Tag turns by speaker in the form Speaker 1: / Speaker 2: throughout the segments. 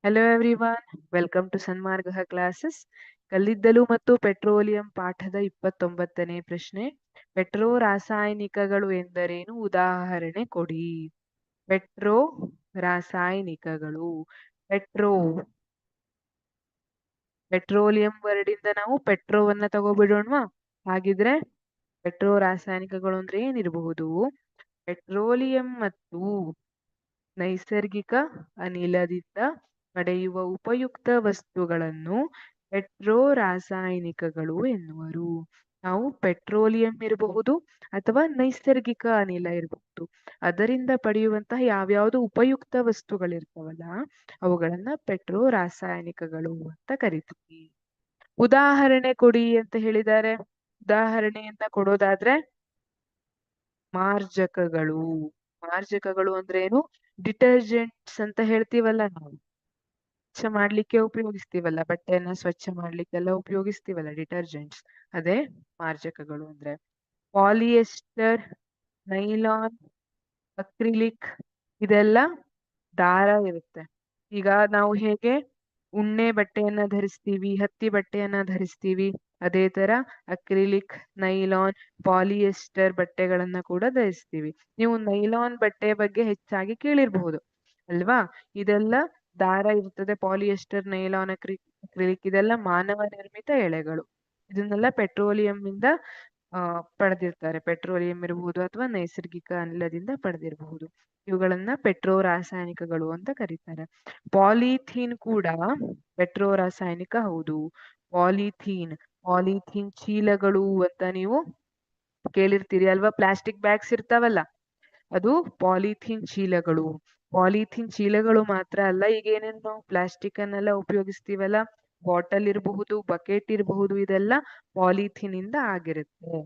Speaker 1: Hello everyone, welcome to Sanmarga classes. ಕಲ್ಲಿದ್ದಲು ಮತ್ತು petroleum ಪಾಠದ 29ನೇ ಪ್ರಶ್ನೆ. ಪೆಟ್ರೋ ರಾಸಾಯನಿಕಗಳು ಎಂದರೇನು? ಉದಾಹರಣೆ ಕೊಡಿ. ಪೆಟ್ರೋ ರಾಸಾಯನಿಕಗಳು. ಪೆಟ್ರೋಲಿಯಂ ವರ್ಡ್ ಇಂದ ನಾವು ಪೆಟ್ರೋವನ್ನ ತಗೋಬಿಡೋಣವಾ? ಹಾಗಿದ್ರೆ ಪೆಟ್ರೋ ರಾಸಾಯನಿಕಗಳು ಅಂದ್ರೆ ಏನಿರಬಹುದು? ಪೆಟ್ರೋಲಿಯಂ ಮತ್ತು ನೈಸರ್ಗಿಕ ಅನಿಲದಿಂದ ಪಡೆಯುವ ಉಪಯುಕ್ತ ವಸ್ತುಗಳನ್ನು ಪೆಟ್ರೋ ರಾಸಾಯನಿಕಗಳು ಎನ್ನುವರು. ನಾವು ಪೆಟ್ರೋಲಿಯಂ ಇರಬಹುದು ಅಥವಾ ನೈಸರ್ಗಿಕ ಅನಿಲ ಇರಬಹುದು, ಅದರಿಂದ ಪಡೆಯುವಂತಹ ಯಾವ್ಯಾವ್ದು ಉಪಯುಕ್ತ ವಸ್ತುಗಳಿರ್ತಾವಲ್ಲ ಅವುಗಳನ್ನ ಪೆಟ್ರೋ ರಾಸಾಯನಿಕಗಳು ಅಂತ ಕರಿತೀವಿ. ಉದಾಹರಣೆ ಕೊಡಿ ಅಂತ ಹೇಳಿದ್ದಾರೆ. ಉದಾಹರಣೆಯನ್ನ ಕೊಡೋದಾದ್ರೆ ಮಾರ್ಜಕಗಳು. ಮಾರ್ಜಕಗಳು ಅಂದ್ರೆ ಏನು? ಡಿಟರ್ಜೆಂಟ್ಸ್ ಅಂತ ಹೇಳ್ತೀವಲ್ಲ ನಾವು, ಸ್ವಚ್ಛ ಮಾಡ್ಲಿಕ್ಕೆ ಉಪಯೋಗಿಸ್ತೀವಲ್ಲ, ಬಟ್ಟೆಯನ್ನ ಸ್ವಚ್ಛ ಮಾಡ್ಲಿಕ್ಕೆಲ್ಲ ಉಪಯೋಗಿಸ್ತೀವಲ್ಲ ಡಿಟರ್ಜೆಂಟ್ಸ್, ಅದೇ ಮಾರ್ಜಕಗಳು ಅಂದ್ರೆ. ಪಾಲಿಯೆಸ್ಟರ್, ನೈಲಾನ್, ಅಕ್ರಿಲಿಕ್ ಇದೆಲ್ಲ ದಾರ ಇರುತ್ತೆ. ಈಗ ನಾವು ಹೇಗೆ ಉಣ್ಣೆ ಬಟ್ಟೆಯನ್ನ ಧರಿಸ್ತೀವಿ, ಹತ್ತಿ ಬಟ್ಟೆಯನ್ನ ಧರಿಸ್ತೀವಿ, ಅದೇ ತರ ಅಕ್ರಿಲಿಕ್, ನೈಲಾನ್, ಪಾಲಿಯೆಸ್ಟರ್ ಬಟ್ಟೆಗಳನ್ನ ಕೂಡ ಧರಿಸ್ತೀವಿ. ನೀವು ನೈಲಾನ್ ಬಟ್ಟೆ ಬಗ್ಗೆ ಹೆಚ್ಚಾಗಿ ಕೇಳಿರ್ಬಹುದು ಅಲ್ವಾ? ಇದೆಲ್ಲ ದಾರ ಇರ್ತದೆ. ಪಾಲಿಯೆಸ್ಟರ್, ನೈಲಾನ್, ಅಕ್ರಿಲಿಕ್ ಇದೆಲ್ಲ ಮಾನವ ನಿರ್ಮಿತ ಎಳೆಗಳು. ಇದನ್ನೆಲ್ಲ ಪೆಟ್ರೋಲಿಯಂ ಇಂದ ಪಡೆದಿರ್ತಾರೆ. ಪೆಟ್ರೋಲಿಯಂ ಇರಬಹುದು ಅಥವಾ ನೈಸರ್ಗಿಕ ಅನಿಲದಿಂದ ಪಡೆದಿರಬಹುದು. ಇವುಗಳನ್ನ ಪೆಟ್ರೋ ರಾಸಾಯನಿಕಗಳು ಅಂತ ಕರೀತಾರೆ. ಪಾಲಿಥೀನ್ ಕೂಡ ಪೆಟ್ರೋ ರಾಸಾಯನಿಕ ಹೌದು. ಪಾಲಿಥೀನ್ ಚೀಲಗಳು ಅಂತ ನೀವು ಕೇಳಿರ್ತೀರಿ ಅಲ್ವಾ? ಪ್ಲಾಸ್ಟಿಕ್ ಬ್ಯಾಗ್ಸ್ ಇರ್ತಾವಲ್ಲ, ಅದು ಪಾಲಿಥೀನ್ ಚೀಲಗಳು. ಪಾಲಿಥೀನ್ ಚೀಲಗಳು ಮಾತ್ರ ಅಲ್ಲ, ಈಗ ಏನೇನು ನಾವು ಪ್ಲಾಸ್ಟಿಕ್ ಅನ್ನೆಲ್ಲ ಉಪಯೋಗಿಸ್ತೀವಲ್ಲ, ಬಾಟಲ್ ಇರಬಹುದು, ಬಕೆಟ್ ಇರಬಹುದು, ಇದೆಲ್ಲ ಪಾಲಿಥೀನ್ ಇಂದ ಆಗಿರುತ್ತೆ.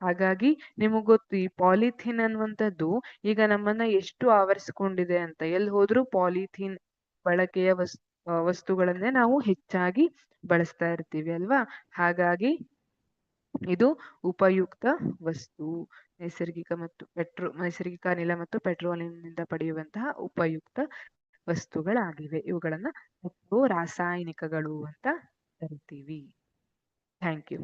Speaker 1: ಹಾಗಾಗಿ ನಿಮಗ್ ಗೊತ್ತು ಈ ಪಾಲಿಥೀನ್ ಅನ್ನುವಂಥದ್ದು ಈಗ ನಮ್ಮನ್ನ ಎಷ್ಟು ಆವರಿಸಿಕೊಂಡಿದೆ ಅಂತ. ಎಲ್ಲಿ ಹೋದ್ರೂ ಪಾಲಿಥೀನ್ ಬಳಕೆಯ ವಸ್ತುಗಳನ್ನೇ ನಾವು ಹೆಚ್ಚಾಗಿ ಬಳಸ್ತಾ ಇರ್ತೀವಿ ಅಲ್ವಾ? ಹಾಗಾಗಿ ಇದು ಉಪಯುಕ್ತ ವಸ್ತು. ನೈಸರ್ಗಿಕ ಅನಿಲ ಮತ್ತು ಪೆಟ್ರೋಲಿಯಂನಿಂದ ಪಡೆಯುವಂತಹ ಉಪಯುಕ್ತ ವಸ್ತುಗಳಾಗಿವೆ. ಇವುಗಳನ್ನ ಪೆಟ್ರೋ ರಾಸಾಯನಿಕಗಳು ಅಂತ ಕರಿತೀವಿ. Thank you.